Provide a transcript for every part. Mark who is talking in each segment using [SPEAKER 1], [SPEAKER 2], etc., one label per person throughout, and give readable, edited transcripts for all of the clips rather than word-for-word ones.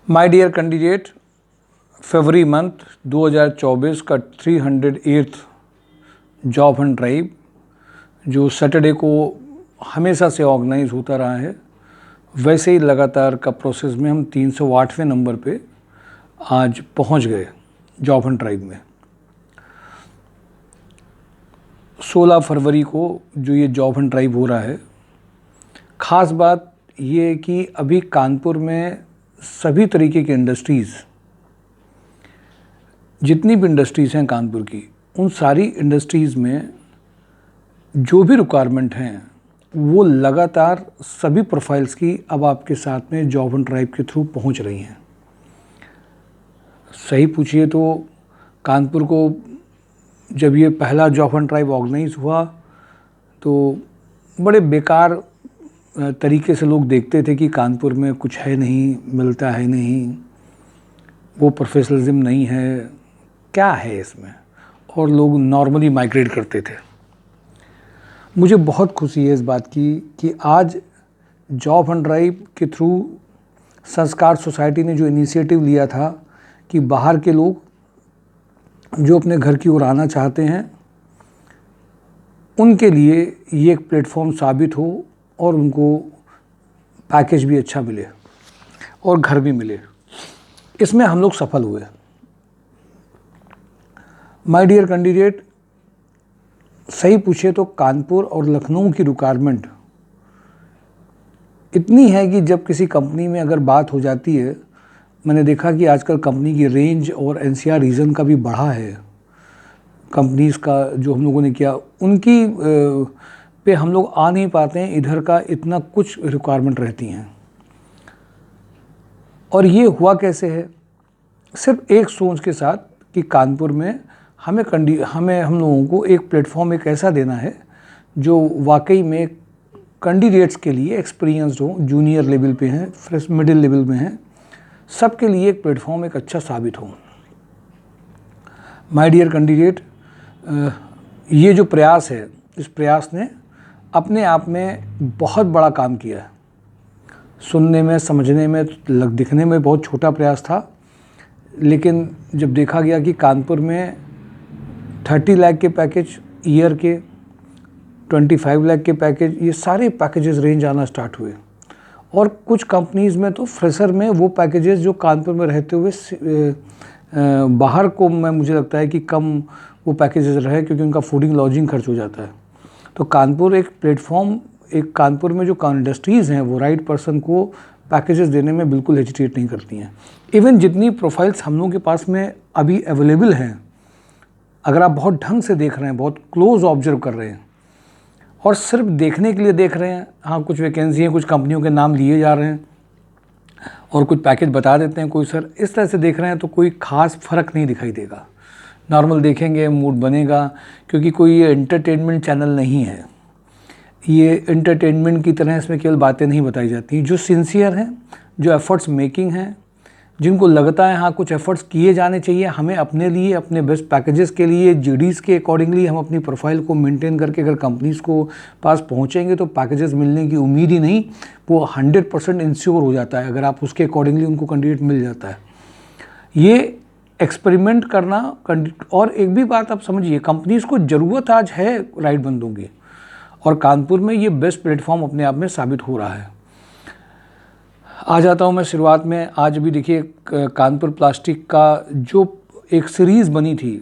[SPEAKER 1] My dear candidate, फरवरी month 2024 का 308th job hunt drive जो सैटरडे को हमेशा से ऑर्गेनाइज होता रहा है, वैसे ही लगातार का प्रोसेस में हम 308वें नंबर पे आज पहुंच गए जॉब हंट ड्राइव में। 16 फरवरी को जो ये जॉब हंट ड्राइव हो रहा है, ख़ास बात ये है कि अभी कानपुर में सभी तरीके की इंडस्ट्रीज़, जितनी भी इंडस्ट्रीज़ हैं कानपुर की, उन सारी इंडस्ट्रीज़ में जो भी रिक्वायरमेंट हैं वो लगातार सभी प्रोफाइल्स की अब आपके साथ में जॉब हंट ड्राइव के थ्रू पहुंच रही हैं। सही पूछिए तो कानपुर को जब ये पहला जॉब हंट ड्राइव ऑर्गेनाइज हुआ तो बड़े बेकार तरीके से लोग देखते थे कि कानपुर में कुछ है नहीं, मिलता है नहीं, वो प्रोफेशनलिज्म नहीं है, क्या है इसमें, और लोग नॉर्मली माइग्रेट करते थे। मुझे बहुत खुशी है इस बात की कि आज जॉब हंट ड्राइव के थ्रू संस्कार सोसाइटी ने जो इनिशिएटिव लिया था कि बाहर के लोग जो अपने घर की ओर आना चाहते हैं उनके लिए ये एक प्लेटफॉर्म साबित हो और उनको पैकेज भी अच्छा मिले और घर भी मिले, इसमें हम लोग सफल हुए। माय डियर कैंडिडेट, सही पूछे तो कानपुर और लखनऊ की रिक्वायरमेंट इतनी है कि जब किसी कंपनी में अगर बात हो जाती है, मैंने देखा कि आजकल कंपनी की रेंज और एनसीआर रीजन का भी बढ़ा है। कंपनीज़ का जो हम लोगों ने किया उनकी पे हम लोग आ नहीं पाते हैं, इधर का इतना कुछ रिक्वायरमेंट रहती हैं। और ये हुआ कैसे है? सिर्फ एक सोच के साथ कि कानपुर में हम लोगों को एक प्लेटफॉर्म एक ऐसा देना है जो वाकई में कैंडिडेट्स के लिए एक्सपीरियंस्ड हो, जूनियर लेवल पे हैं, फ्रेश मिडिल लेवल में हैं, सबके लिए एक प्लेटफॉर्म एक अच्छा साबित हो। माय डियर कैंडिडेट, ये जो प्रयास है, इस प्रयास ने अपने आप में बहुत बड़ा काम किया है। सुनने में, समझने में, दिखने में बहुत छोटा प्रयास था, लेकिन जब देखा गया कि कानपुर में 30 लाख के पैकेज ईयर के, 25 लाख के पैकेज, ये सारे पैकेजेस रेंज आना स्टार्ट हुए। और कुछ कंपनीज़ में तो फ्रेशर में वो पैकेजेस जो कानपुर में रहते हुए बाहर को मुझे लगता है कि कम वो पैकेजेस रहे, क्योंकि उनका फूडिंग लॉजिंग खर्च हो जाता है। तो कानपुर एक प्लेटफॉर्म, एक कानपुर में जो इंडस्ट्रीज़ हैं वो राइट पर्सन को पैकेजेस देने में बिल्कुल हेजिटेट नहीं करती हैं। इवन जितनी प्रोफाइल्स हम लोगों के पास में अभी अवेलेबल हैं, अगर आप बहुत ढंग से देख रहे हैं, बहुत क्लोज ऑब्जर्व कर रहे हैं और सिर्फ देखने के लिए देख रहे हैं, हाँ कुछ वैकेंसी हैं, कुछ कंपनियों के नाम लिए जा रहे हैं और कुछ पैकेज बता देते हैं कोई सर, इस तरह से देख रहे हैं तो कोई ख़ास फ़र्क नहीं दिखाई देगा। नॉर्मल देखेंगे, मूड बनेगा, क्योंकि कोई ये एंटरटेनमेंट चैनल नहीं है। ये एंटरटेनमेंट की तरह इसमें केवल बातें नहीं बताई जाती। जो सिंसियर हैं, जो एफ़र्ट्स मेकिंग हैं, जिनको लगता है हाँ कुछ एफ़र्ट्स किए जाने चाहिए, हमें अपने लिए, अपने बेस्ट पैकेजेस के लिए, जीडीज़ के अकॉर्डिंगली हम अपनी प्रोफाइल को मेंटेन करके अगर कंपनीज़ को पास पहुँचेंगे तो पैकेजेस मिलने की उम्मीद ही नहीं, वो 100% इंश्योर हो जाता है अगर आप उसके अकॉर्डिंगली उनको कैंडिडेट मिल जाता है। ये एक्सपेरिमेंट करना। और एक भी बात आप समझिए, कंपनीज़ को ज़रूरत आज है राइट बंदों की, और कानपुर में ये बेस्ट प्लेटफॉर्म अपने आप में साबित हो रहा है। आ जाता हूँ मैं शुरुआत में। आज भी देखिए कानपुर प्लास्टिक का जो एक सीरीज़ बनी थी,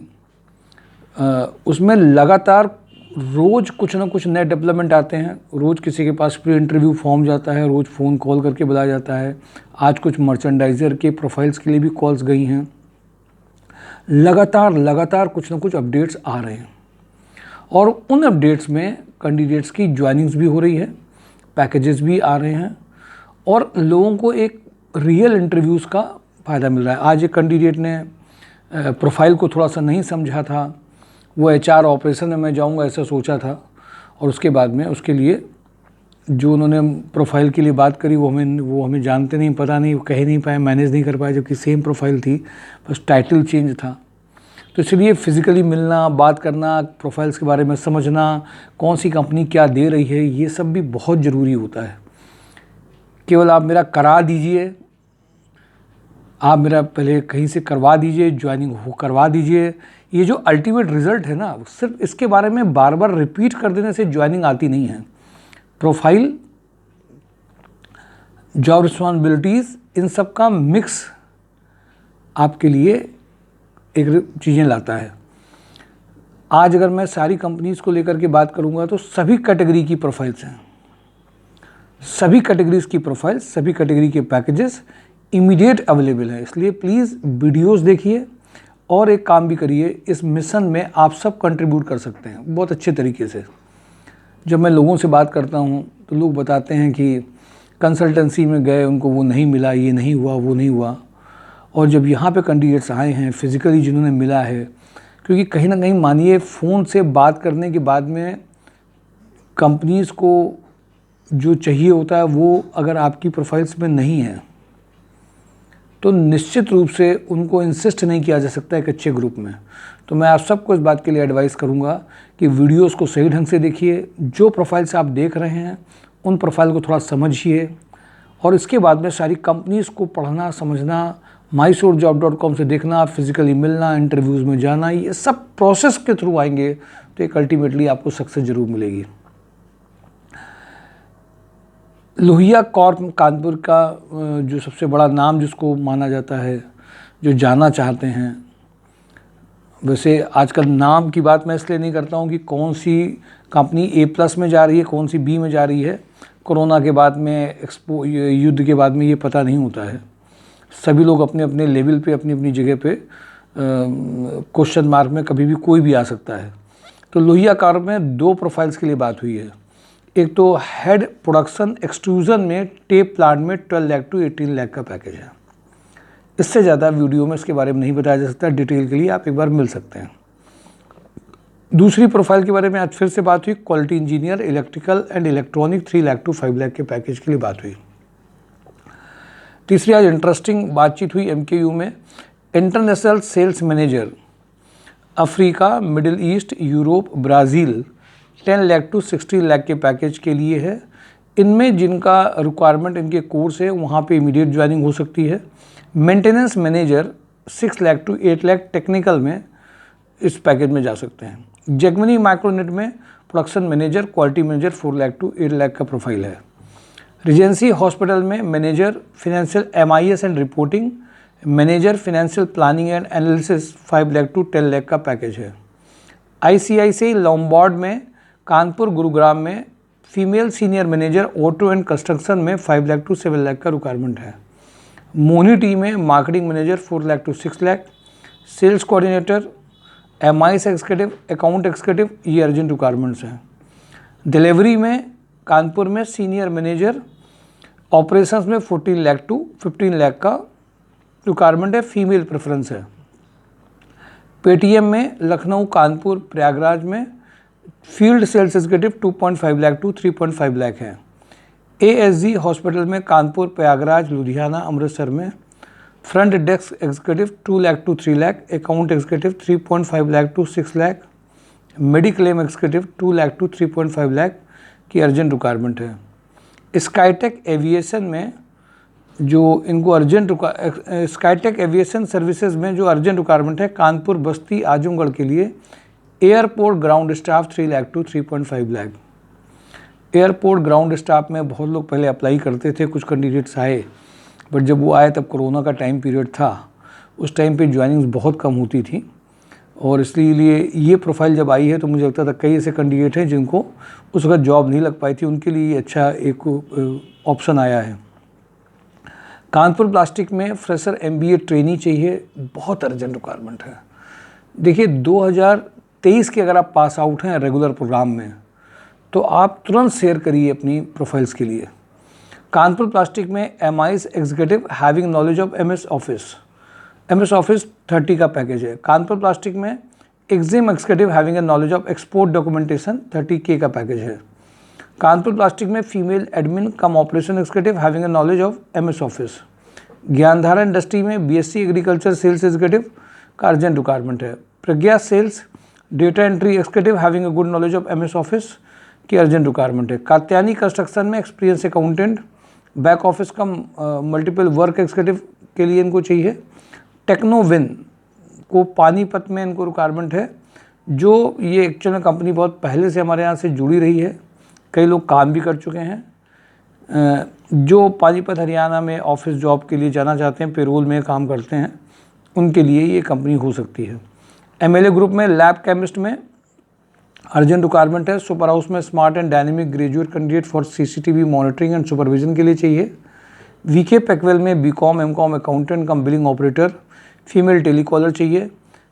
[SPEAKER 1] उसमें लगातार रोज़ कुछ ना कुछ नए डेवलपमेंट आते हैं। रोज़ किसी के पास प्री इंटरव्यू फॉर्म जाता है, रोज़ फ़ोन कॉल करके बुलाया जाता है। आज कुछ मर्चेंडाइज़र के प्रोफाइल्स के लिए भी कॉल्स गई हैं। लगातार कुछ ना कुछ अपडेट्स आ रहे हैं और उन अपडेट्स में कैंडिडेट्स की ज्वाइनिंग्स भी हो रही है, पैकेजेस भी आ रहे हैं और लोगों को एक रियल इंटरव्यूज़ का फ़ायदा मिल रहा है। आज एक कैंडिडेट ने प्रोफाइल को थोड़ा सा नहीं समझा था, वो एचआर ऑपरेशन में मैं जाऊंगा ऐसा सोचा था, और उसके बाद में उसके लिए जो उन्होंने प्रोफाइल के लिए बात करी वो हमें जानते नहीं, पता नहीं, वो कह नहीं पाए, मैनेज नहीं कर पाए, जबकि सेम प्रोफाइल थी, बस टाइटल चेंज था। तो इसलिए फ़िज़िकली मिलना, बात करना, प्रोफाइल्स के बारे में समझना, कौन सी कंपनी क्या दे रही है, ये सब भी बहुत ज़रूरी होता है। केवल आप मेरा करा दीजिए आप मेरा पहले कहीं से करवा दीजिए, ज्वाइनिंग हो करवा दीजिए। ये जो अल्टीमेट रिज़ल्ट है ना, सिर्फ इसके बारे में बार बार रिपीट कर देने से ज्वाइनिंग आती नहीं है। प्रोफाइल, जॉब रिस्पॉन्सिबिलिटीज़, इन सब का मिक्स आपके लिए एक चीज़ें लाता है। आज अगर मैं सारी कंपनीज़ को लेकर के बात करूंगा तो सभी कैटेगरी की प्रोफाइल्स हैं, सभी कैटेगरीज़ की प्रोफाइल, सभी कैटेगरी के पैकेजेस इमीडिएट अवेलेबल है। इसलिए प्लीज़ वीडियोस देखिए और एक काम भी करिए, इस मिशन में आप सब कंट्रीब्यूट कर सकते हैं बहुत अच्छे तरीके से। जब मैं लोगों से बात करता हूं तो लोग बताते हैं कि कंसल्टेंसी में गए, उनको वो नहीं मिला, ये नहीं हुआ, वो नहीं हुआ। और जब यहाँ पे कैंडिडेट्स आए हैं फिज़िकली जिन्होंने मिला है, क्योंकि कहीं ना कहीं मानिए फ़ोन से बात करने के बाद में कंपनीज़ को जो चाहिए होता है वो अगर आपकी प्रोफाइल्स में नहीं है तो निश्चित रूप से उनको इंसिस्ट नहीं किया जा सकता एक अच्छे ग्रुप में। तो मैं आप सबको इस बात के लिए एडवाइस करूंगा कि वीडियोस को सही ढंग से देखिए, जो प्रोफाइल्स आप देख रहे हैं उन प्रोफाइल को थोड़ा समझिए और इसके बाद में सारी कंपनीज़ को पढ़ना, समझना, mysourcejob.com से देखना, फिज़िकली मिलना, इंटरव्यूज़ में जाना, ये सब प्रोसेस के थ्रू आएंगे तो एक अल्टीमेटली आपको सक्सेस ज़रूर मिलेगी। लोहिया कॉर्प कानपुर का जो सबसे बड़ा नाम जिसको माना जाता है, जो जाना चाहते हैं, वैसे आजकल नाम की बात मैं इसलिए नहीं करता हूँ कि कौन सी कंपनी A+ में जा रही है, कौन सी B में जा रही है। कोरोना के बाद में, युद्ध के बाद में ये पता नहीं होता है। सभी लोग अपने अपने लेवल पे, अपनी अपनी जगह पे क्वेश्चन मार्क में कभी भी कोई भी आ सकता है। तो लोहिया कॉर्प में 2 प्रोफाइल्स के लिए बात हुई है। एक तो हेड प्रोडक्शन एक्सट्रूजन में टेप प्लांट में 12 लाख टू 18 लाख का पैकेज है। इससे ज़्यादा वीडियो में इसके बारे में नहीं बताया जा सकता। डिटेल के लिए आप एक बार मिल सकते हैं। दूसरी प्रोफाइल के बारे में आज फिर से बात हुई, quality engineer electrical and electronic 3 lakh to 5 lakh के पैकेज के लिए बात हुई। तीसरी आज इंटरेस्टिंग बातचीत हुई MKU में, international sales manager Africa, Middle East, Europe, Brazil 10 lakh to 16 lakh के पैकेज के लिए है। इनमें जिनका रिक्वायरमेंट, इनके कोर्स है, वहाँ पे इमीडिएट ज्वाइनिंग हो सकती है। Maintenance manager 6 lakh to 8 lakh technical में इस पैकेज में जा सकते हैं। जेगमनी माइक्रोनेट में production manager, quality manager 4 lakh to 8 lakh का प्रोफाइल है। रिजेंसी हॉस्पिटल में manager financial MIS and reporting, manager financial planning and analysis 5 lakh to 10 lakh का पैकेज है। ICICI लॉम्बार्ड में कानपुर गुरुग्राम में female senior manager auto and construction में 5 लाख टू 7 लाख का रिक्वायरमेंट है। मोनिटी में marketing manager 4 lakh to 6 lakh, sales coordinator, MIS executive, account executive, ये अर्जेंट रिक्वायरमेंट्स हैं। डिलीवरी में कानपुर में सीनियर मैनेजर, ऑपरेशंस में 14 लाख टू 15 लाख का रिक्वायरमेंट है, फीमेल प्रेफरेंस है। पेटीएम में लखनऊ, कानपुर, प्रयागराज में field sales executive 2.5 lakh to 3.5 lakh है। ASG हॉस्पिटल में कानपुर, प्रयागराज, लुधियाना, अमृतसर में front desk executive 2 lakh to 3 lakh, account executive 3.5 lakh to 6 lakh, mediclaim executive 2 lakh to 3.5 lakh की अर्जेंट रिक्वायरमेंट है। स्काईटेक एविएशन में जो इनको अर्जेंट स्काईटेक एविएशन सर्विसेज में जो अर्जेंट रिक्वायरमेंट है, कानपुर, बस्ती, आजमगढ़ के लिए airport ground staff 3 lakh to 3.5 lakh. Airport ground staff में बहुत लोग पहले अप्लाई करते थे, कुछ कैंडिडेट्स आए, बट जब वो आए तब कोरोना का टाइम पीरियड था, उस टाइम पे ज्वाइनिंग्स बहुत कम होती थी और इसलिए ये प्रोफाइल जब आई है तो मुझे लगता था कई ऐसे कैंडिडेट हैं जिनको उस वक्त जॉब नहीं लग पाई थी, उनके लिए अच्छा एक ऑप्शन आया है। कानपुर प्लास्टिक में फ्रेशर MBA ट्रेनी चाहिए, बहुत अर्जेंट रिक्वायरमेंट है। देखिए 2023 के अगर आप पास आउट हैं रेगुलर प्रोग्राम में तो आप तुरंत शेयर करिए अपनी प्रोफाइल्स के लिए। कानपुर प्लास्टिक में MIS executive having knowledge of MS office 30 का पैकेज है। कानपुर प्लास्टिक में exim executive having a knowledge of export documentation 30K का पैकेज है। कानपुर प्लास्टिक में female admin cum operation executive having a knowledge of MS office. Gyandhara industry में BSc agriculture sales executive का urgent requirement है। Pragya sales data entry executive having a good knowledge of MS office की urgent requirement है। Katyani construction में experience accountant, back office का multiple work executive के लिए इनको चाहिए। टेक्नोविन को पानीपत में इनको रिक्वायरमेंट है, जो ये एक्चुअल में कंपनी बहुत पहले से हमारे यहाँ से जुड़ी रही है, कई लोग काम भी कर चुके हैं। जो पानीपत हरियाणा में ऑफिस जॉब के लिए जाना चाहते हैं, पेरोल में काम करते हैं, उनके लिए ये कंपनी हो सकती है। एमएलए ग्रुप में लैब केमिस्ट में अर्जेंट रिक्वायरमेंट है। सुपर हाउस में smart and dynamic graduate candidate for CCTV monitoring and supervision के लिए चाहिए। वीके पैकवेल में BCom MCom accountant cum billing operator female telecaller चाहिए।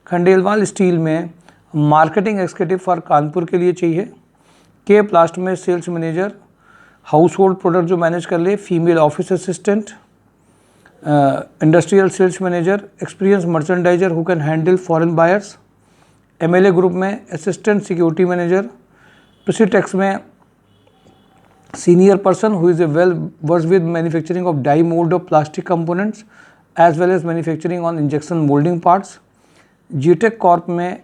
[SPEAKER 1] खंडेलवाल स्टील में मार्केटिंग एग्जीक्यूटिव फॉर कानपुर के लिए चाहिए। के प्लास्ट में sales manager household product जो मैनेज कर ले, female office assistant, industrial sales manager, experience merchandiser who can handle foreign buyers. MLA group में असिस्टेंट सिक्योरिटी मैनेजर। प्रिसीटेक्स में senior person who is a well versed with manufacturing of die mould of plastic components as well as manufacturing on injection moulding parts. जीटेक corp में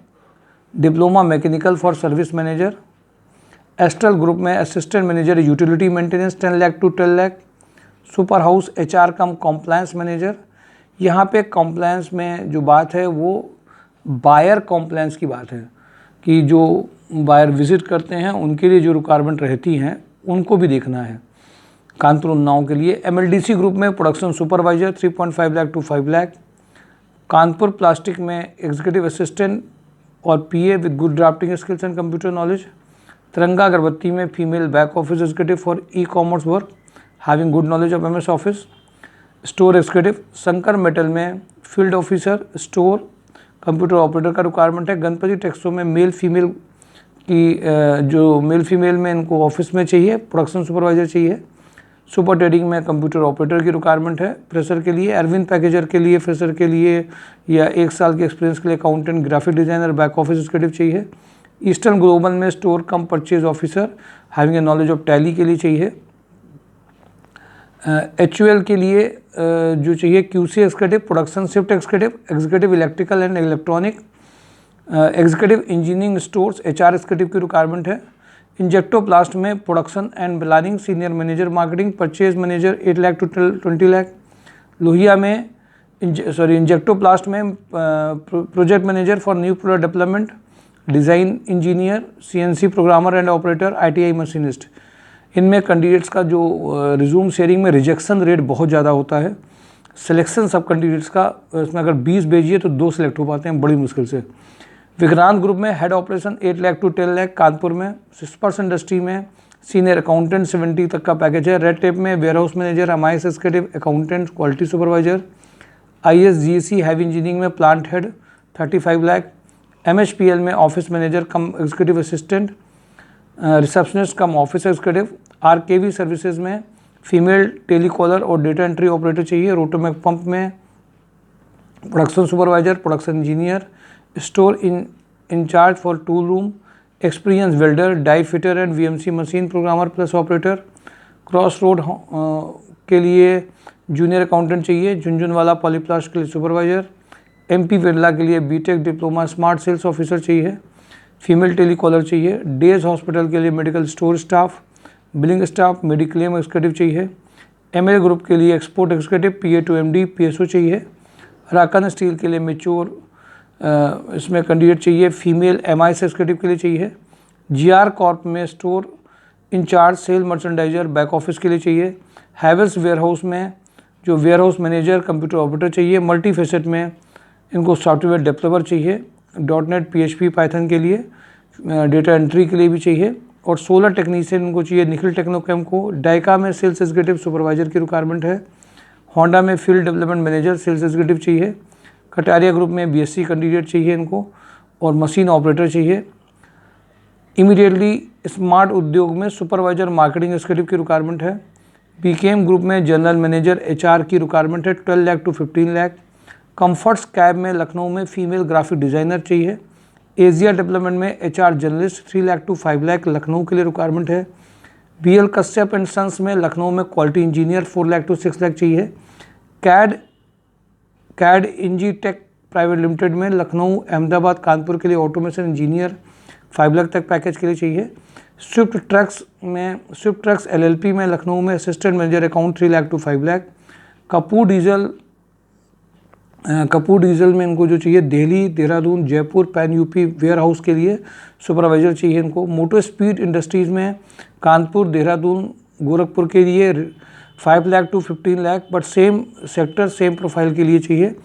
[SPEAKER 1] diploma mechanical for service manager. Astral group में assistant manager utility maintenance 10 lakh to 12 lakh. Super house HR cum compliance manager. यहाँ पे compliance में जो बात है वो बायर कॉम्प्लायंस की बात है कि जो बायर विजिट करते हैं उनके लिए जो रिक्वायरमेंट रहती हैं उनको भी देखना है कानपुर उन्नाव के लिए। एमएलडीसी ग्रुप में production supervisor 3.5 lakh to 5 lakh. Kanpur plastic में एग्जीक्यूटिव असिस्टेंट और PA with good drafting skills and computer knowledge. Tiranga Agarbatti में female back office executive for e commerce work having good knowledge of MS office. Store executive Shankar metal में field officer store computer operator का requirement है। गणपति टेक्सो में male female की जो male female में इनको ऑफिस में चाहिए। प्रोडक्शन सुपरवाइजर चाहिए। सुपर ट्रेडिंग में कंप्यूटर ऑपरेटर की रिक्वायरमेंट है फ्रेशर के लिए। अरविंद पैकेजर के लिए फ्रेशर के लिए या 1 साल के एक्सपीरियंस के लिए accountant graphic designer back office executive चाहिए। ईस्टर्न ग्लोबल में store cum purchase officer having a knowledge of Tally के लिए चाहिए। एचयूएल के लिए जो चाहिए QC executive, production shift executive, executive electrical and electronic, executive engineering stores HR executive की रिक्वायरमेंट है। इंजेक्टोप्लास्ट में production and planning senior manager marketing purchase manager 8 lakh to 20 lakh. Lohia में इंजेक्टोप्लास्ट में project manager for new product development, design engineer, CNC programmer and operator, ITI machinist. इनमें candidates का जो resume sharing में rejection rate बहुत ज़्यादा होता है। सिलेक्शन सब कैंडिडेट्स का इसमें अगर 20 भेजिए तो 2 सिलेक्ट हो पाते हैं बड़ी मुश्किल से। विक्रांत ग्रुप में head operation 8 lakh to 10 lakh Kanpur में। स्पर्श इंडस्ट्री में सीनियर अकाउंटेंट 70 तक का पैकेज है। रेड टेप में warehouse manager, MIS executive, accountant, quality supervisor. ISGSC heavy engineering में प्लांट हेड 35 लाख। एमएचपीएल में office manager cum executive assistant, receptionist cum office executive. RKV services में female telecaller और data entry operator चाहिए। Rotomac pump में production supervisor, production engineer, store incharge for tool room, experience welder, die fitter and VMC machine programmer plus operator. Cross road के लिए junior accountant चाहिए। Jhunjhunwala Polyplast के लिए supervisor. MP Birla के लिए BTech diploma smart sales officer चाहिए। Female telecaller चाहिए। डेज हॉस्पिटल के लिए medical store staff, billing staff, mediclaim executive चाहिए। एमएल ग्रुप के लिए export executive, PA to MD, PSO चाहिए। राकन स्टील के लिए मेच्योर इसमें कैंडिडेट चाहिए। फीमेल एमआईएस एग्जीक्यूटिव के लिए चाहिए। जीआर कॉर्प में store incharge, sale merchandiser, back office के लिए चाहिए। हैवेल्स वेयरहाउस में जो वेयरहाउस मैनेजर, कंप्यूटर ऑपरेटर चाहिए। मल्टी फेसेट में इनको सॉफ्टवेयर डेवलपर चाहिए। .NET PHP पाइथन के लिए, डेटा एंट्री के लिए भी चाहिए। और सोलर टेक्नीशियन इनको चाहिए निखिल टेक्नोकेम को। डाइका में सेल्स एग्जीक्यूटिव सुपरवाइजर की रिक्वायरमेंट है। होंडा में field development manager sales executive चाहिए। कटारिया ग्रुप में बीएससी कैंडिडेट चाहिए इनको और मशीन ऑपरेटर चाहिए। इमीडिएटली स्मार्ट उद्योग में सुपरवाइजर मार्केटिंग एग्जीक्यूटिव की रिक्वायरमेंट है। बीकेएम ग्रुप में जनरल मैनेजर एचआर की रिक्वायरमेंट है 12 lakh to 15 lakh. Comforts cab में लखनऊ में फीमेल ग्राफिक डिज़ाइनर चाहिए। एशिया डेवलपमेंट में HR journalist 3 lakh to 5 lakh Lucknow के लिए रिक्वायरमेंट है। बीएल कश्यप एंड सन्स में लखनऊ में quality engineer 4 lakh to 6 lakh चाहिए। CAD engi tech private limited में लखनऊ, अहमदाबाद, कानपुर के लिए ऑटोमेशन इंजीनियर 5 लाख तक पैकेज के लिए चाहिए। स्विफ्ट ट्रक्स एलएलपी में लखनऊ में assistant manager account 3 lakh to 5 lakh. Kapoor diesel Kapoor diesel में इनको जो चाहिए Delhi, Dehradun, Jaipur, pan UP warehouse के लिए सुपरवाइज़र चाहिए इनको। मोटर स्पीड इंडस्ट्रीज़ में कानपुर, देहरादून, गोरखपुर के लिए 5 lakh to 15 lakh, but same sector same profile के लिए चाहिए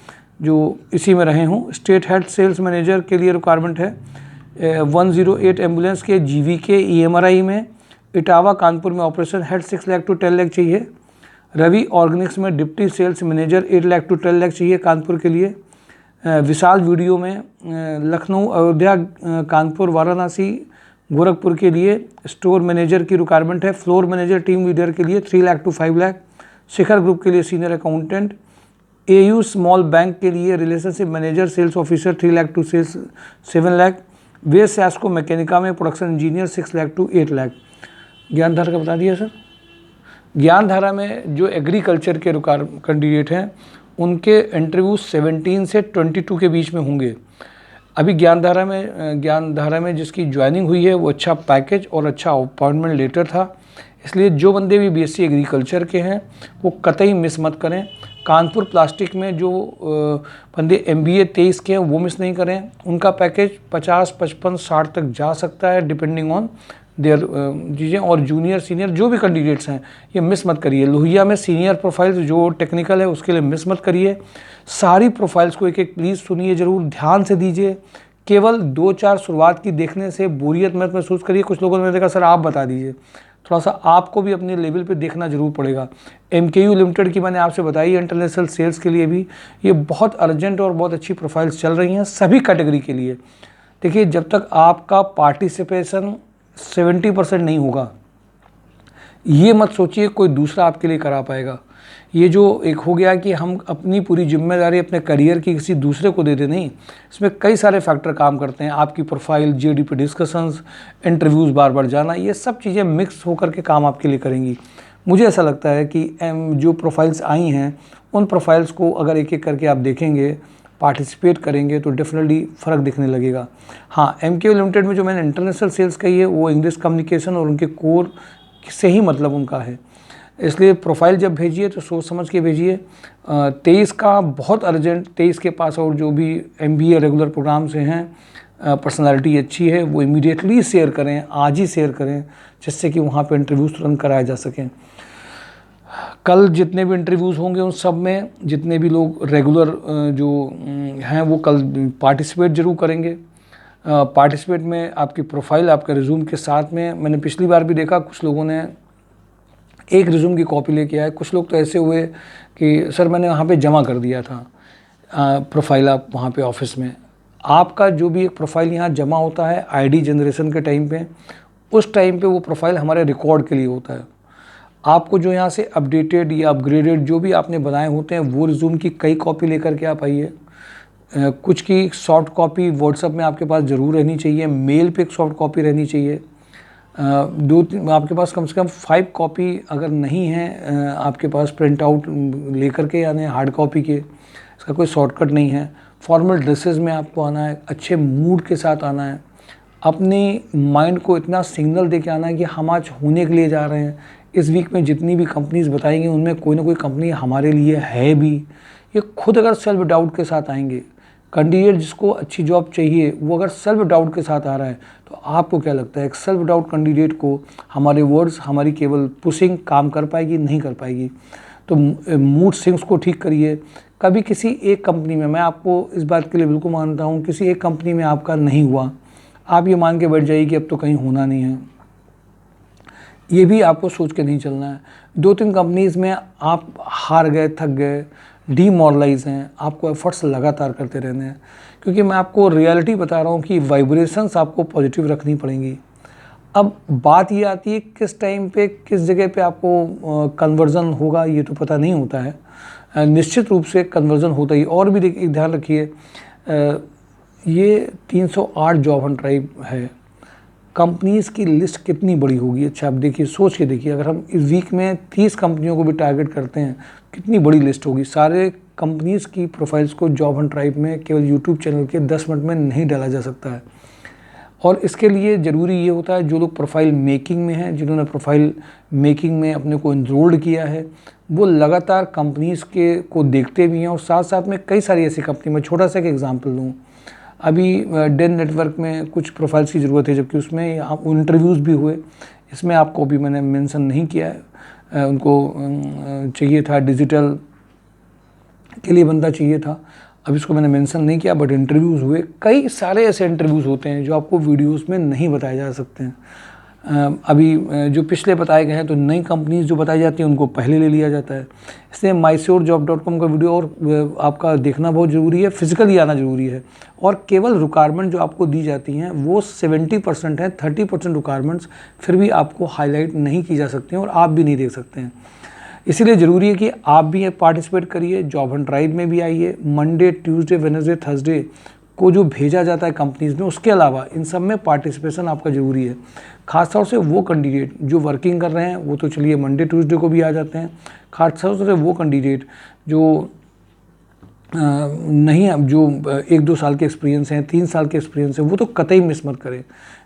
[SPEAKER 1] जो इसी में रहे हों। स्टेट हेड सेल्स मैनेजर के लिए रिक्वायरमेंट है। 108 एम्बुलेंस के GVK EMRI में। इटावा कानपुर में operation head 6 lakh to 10 lakh चाहिए। रवि ऑर्गेनिक्स में deputy sales manager 8 lakh to 12 lakh चाहिए कानपुर के लिए। विशाल वीडियो में लखनऊ, अयोध्या, कानपुर, वाराणसी, गोरखपुर के लिए स्टोर मैनेजर की रिक्वायरमेंट है। फ्लोर मैनेजर टीम लीडर के लिए 3 लाख टू 5 लाख। शिखर ग्रुप के लिए senior accountant. AU small bank के लिए relationship manager sales officer 3 lakh to 7 lakh. वेस्ट सैस्को मैकेनिका में production engineer 6 lakh to 8 lakh. Gyandhara का बता दिया सर। ज्ञानधारा में जो एग्रीकल्चर के कैंडिडेट हैं उनके इंटरव्यू 17 से 22 के बीच में होंगे। अभी ज्ञानधारा में जिसकी ज्वाइनिंग हुई है वो अच्छा पैकेज और अच्छा अपॉइंटमेंट लेटर था, इसलिए जो बंदे भी BSc एग्रीकल्चर के हैं वो कतई मिस मत करें। कानपुर प्लास्टिक में जो बंदे MBA 23 के हैं वो मिस नहीं करें। उनका पैकेज 50, 55, 60 तक जा सकता है डिपेंडिंग ऑन देयर चीज़ें। और जूनियर सीनियर जो भी कैंडिडेट्स हैं ये मिस मत करिए। लोहिया में सीनियर प्रोफाइल्स जो टेक्निकल है उसके लिए मिस मत करिए। सारी प्रोफाइल्स को एक एक प्लीज़ सुनिए, ज़रूर ध्यान से दीजिए। केवल 2-4 शुरुआत की देखने से बोरियत मत महसूस करिए। कुछ लोगों ने देखा सर आप बता दीजिए, थोड़ा सा आपको भी अपने लेवल पे देखना जरूर पड़ेगा। MKU लिमिटेड की मैंने आपसे बताई इंटरनेशनल सेल्स के लिए भी ये बहुत अर्जेंट और बहुत अच्छी प्रोफाइल्स चल रही हैं सभी कैटेगरी के लिए। देखिए जब तक आपका पार्टिसिपेशन 70% नहीं होगा ये मत सोचिए कोई दूसरा आपके लिए करा पाएगा। ये जो एक हो गया कि हम अपनी पूरी जिम्मेदारी अपने करियर की किसी दूसरे को दे दे, नहीं, इसमें कई सारे फैक्टर काम करते हैं। आपकी प्रोफाइल, JD पे डिस्कशंस, इंटरव्यूज़ बार बार जाना, ये सब चीज़ें मिक्स होकर के काम आपके लिए करेंगी। मुझे ऐसा लगता है कि जो प्रोफाइल्स आई हैं उन प्रोफाइल्स को अगर एक एक करके आप देखेंगे, पार्टिसिपेट करेंगे तो डेफिनेटली फ़र्क दिखने लगेगा। हाँ, MKU लिमिटेड में जो मैंने इंटरनेशनल सेल्स कही है वो इंग्लिश कम्युनिकेशन और उनके कोर से ही मतलब उनका है, इसलिए प्रोफाइल जब भेजिए तो सोच समझ के भेजिए। 23 का बहुत अर्जेंट, 23 के पास आउट जो भी MBA रेगुलर प्रोग्राम से हैं, पर्सनालिटी अच्छी है, वो इमीडिएटली शेयर करें, आज ही शेयर करें, जिससे कि वहाँ पे इंटरव्यूज़ तुरंत कराए जा सकें। कल जितने भी इंटरव्यूज़ होंगे उन सब में जितने भी लोग रेगुलर जो हैं वो कल पार्टिसिपेट ज़रूर करेंगे। पार्टिसिपेट में आपकी प्रोफाइल आपके रिज्यूम के साथ में, मैंने पिछली बार भी देखा कुछ लोगों ने एक रिज्यूम की कॉपी लेके आए, कुछ लोग तो ऐसे हुए कि सर मैंने वहाँ पे जमा कर दिया था प्रोफाइल आप वहाँ पे ऑफिस में। आपका जो भी एक प्रोफाइल यहाँ जमा होता है ID जनरेशन के टाइम पे, उस टाइम पे वो प्रोफाइल हमारे रिकॉर्ड के लिए होता है। आपको जो यहाँ से अपडेटेड या अपग्रेडेड जो भी आपने बनाए होते हैं वो रिज्यूम की कई कॉपी लेकर के आप आइए। कुछ की सॉफ्ट कॉपी व्हाट्सएप में आपके पास ज़रूर रहनी चाहिए, मेल पे एक सॉफ्ट कॉपी रहनी चाहिए। आपके पास कम से कम 5 कॉपी अगर नहीं है आपके पास प्रिंट आउट लेकर के यानी हार्ड कॉपी के, इसका कोई शॉर्टकट नहीं है। फॉर्मल ड्रेसेस में आपको आना है, अच्छे मूड के साथ आना है, अपनी माइंड को इतना सिग्नल दे के आना है कि हम आज होने के लिए जा रहे हैं। इस वीक में जितनी भी कंपनीज बताएंगी उनमें कोई ना कोई कंपनी हमारे लिए है भी। ये खुद अगर सेल्फ डाउट के साथ आएंगे, कैंडिडेट जिसको अच्छी जॉब चाहिए वो अगर सेल्फ डाउट के साथ आ रहा है तो आपको क्या लगता है एक सेल्फ डाउट कैंडिडेट को हमारे वर्ड्स, हमारी केवल पुशिंग काम कर पाएगी? नहीं कर पाएगी। तो मूड स्विंग्स को ठीक करिए। कभी किसी एक कंपनी में, मैं आपको इस बात के लिए बिल्कुल मानता हूँ, किसी एक कंपनी में आपका नहीं हुआ, आप ये मान के बैठ जाइए कि अब तो कहीं होना नहीं है। ये भी आपको सोच के नहीं चलना है। 2-3 कंपनीज़ में आप हार गए, थक गए, डीमोरलाइज हैं, आपको एफर्ट्स लगातार करते रहने हैं, क्योंकि मैं आपको रियलिटी बता रहा हूँ कि वाइब्रेशंस आपको पॉजिटिव रखनी पड़ेंगी। अब बात ये आती है किस टाइम पे किस जगह पे आपको कन्वर्जन होगा, ये तो पता नहीं होता है। निश्चित रूप से कन्वर्जन होता ही। और भी देखिए, ध्यान रखिए, ये 308 जॉब हंट ड्राइव है, कंपनीज़ की लिस्ट कितनी बड़ी होगी। अच्छा आप देखिए, सोच के देखिए, अगर हम इस वीक में 30 कंपनियों को भी टारगेट करते हैं कितनी बड़ी लिस्ट होगी। सारे कंपनीज़ की प्रोफाइल्स को जॉब हंट ड्राइव में केवल यूट्यूब चैनल के 10 मिनट में नहीं डाला जा सकता है। और इसके लिए ज़रूरी ये होता है जो लोग प्रोफाइल मेकिंग में हैं, जिन्होंने प्रोफाइल मेकिंग में अपने को एनरोल्ड किया है, वो लगातार कंपनीज़ के को देखते भी हैं और साथ साथ में कई सारी ऐसी कंपनी, मैं छोटा सा एक एग्जांपल दूँ, अभी डेन नेटवर्क में कुछ प्रोफाइल्स की ज़रूरत है, जबकि उसमें आप इंटरव्यूज़ भी हुए, इसमें आपको भी मैंने मेंशन नहीं किया है। उनको चाहिए था डिजिटल के लिए बंदा चाहिए था, अब इसको मैंने मेंशन नहीं किया, बट इंटरव्यूज़ हुए। कई सारे ऐसे इंटरव्यूज़ होते हैं जो आपको वीडियोस में नहीं बताए जा सकते हैं। अभी जो पिछले बताए गए हैं, तो नई कंपनीज जो बताई जाती हैं उनको पहले ले लिया जाता है। इसलिए mysurejob.com का वीडियो और आपका देखना बहुत ज़रूरी है, फिजिकली आना ज़रूरी है। और केवल रिक्वायरमेंट जो आपको दी जाती हैं वो 70% है, 30% रिक्वायरमेंट्स फिर भी आपको हाईलाइट नहीं की जा सकती हैं और आप भी नहीं देख सकते हैं। इसीलिए ज़रूरी है कि आप भी पार्टिसिपेट करिए, जॉब हंट ड्राइव में भी आइए। मंडे, ट्यूसडे, वेडनेसडे, थर्सडे को जो भेजा जाता है कंपनीज़ में, उसके अलावा इन सब में पार्टिसिपेशन आपका ज़रूरी है। खासतौर से वो कैंडिडेट जो वर्किंग कर रहे हैं, वो तो चलिए मंडे ट्यूसडे को भी आ जाते हैं। खासतौर से वो कैंडिडेट जो नहीं, अब जो 1-2 साल के एक्सपीरियंस हैं, 3 साल के एक्सपीरियंस है, वो तो कतई मिस मत करें।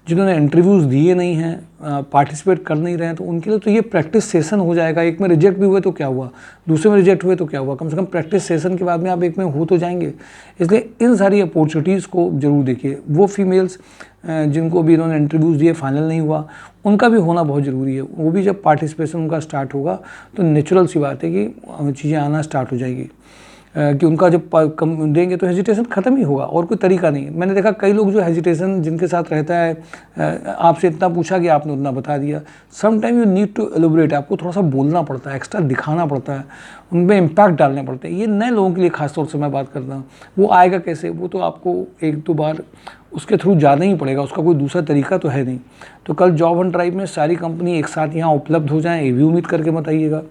[SPEAKER 1] जिन्होंने इंटरव्यूज़ दिए नहीं हैं, पार्टिसिपेट कर नहीं रहे हैं, तो उनके लिए तो ये प्रैक्टिस सेशन हो जाएगा। एक में रिजेक्ट भी हुए तो क्या हुआ, दूसरे में रिजेक्ट हुए तो क्या हुआ, कम से कम प्रैक्टिस सेशन के बाद में आप एक में हो तो जाएंगे। इसलिए इन सारी अपॉर्चुनिटीज़ को ज़रूर देखिए। वो फीमेल्स जिनको भी इन्होंने इंटरव्यूज़ दिए, फाइनल नहीं हुआ, उनका भी होना बहुत ज़रूरी है। वो भी जब पार्टिसिपेशन उनका स्टार्ट होगा तो नेचुरल सी बात है कि चीज़ें आना स्टार्ट हो जाएगी, कि उनका जब कम देंगे तो हेजिटेशन ख़त्म ही होगा, और कोई तरीका नहीं है। मैंने देखा कई लोग जो हेजिटेशन जिनके साथ रहता है, आपसे इतना पूछा कि आपने उतना बता दिया। Some time you need to elaborate, आपको थोड़ा सा बोलना पड़ता है, एक्स्ट्रा दिखाना पड़ता है, उनमें इम्पैक्ट डालने पड़ते हैं। ये नए लोगों के लिए खासतौर से मैं बात करता हूँ। वो आएगा कैसे, वो तो आपको 1-2 बार उसके थ्रू जाना ही पड़ेगा, उसका कोई दूसरा तरीका तो है नहीं। तो कल जॉब हंट ड्राइव में सारी कंपनी एक साथ यहाँ उपलब्ध हो जाएँ, ये भी उम्मीद करके मत आइएगा।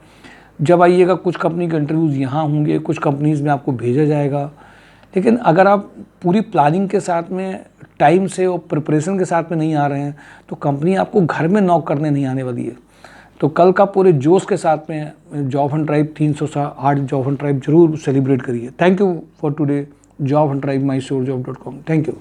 [SPEAKER 1] जब आइएगा कुछ कंपनी के इंटरव्यूज़ यहाँ होंगे, कुछ कंपनीज़ में आपको भेजा जाएगा। लेकिन अगर आप पूरी प्लानिंग के साथ में, टाइम से और प्रिपरेशन के साथ में नहीं आ रहे हैं, तो कंपनी आपको घर में नॉक करने नहीं आने वाली है। तो कल का पूरे जोश के साथ में job hunt drive 308 job hunt drive जरूर सेलिब्रेट करिए। Thank you for today job hunt drive mysurejob.com। Thank you.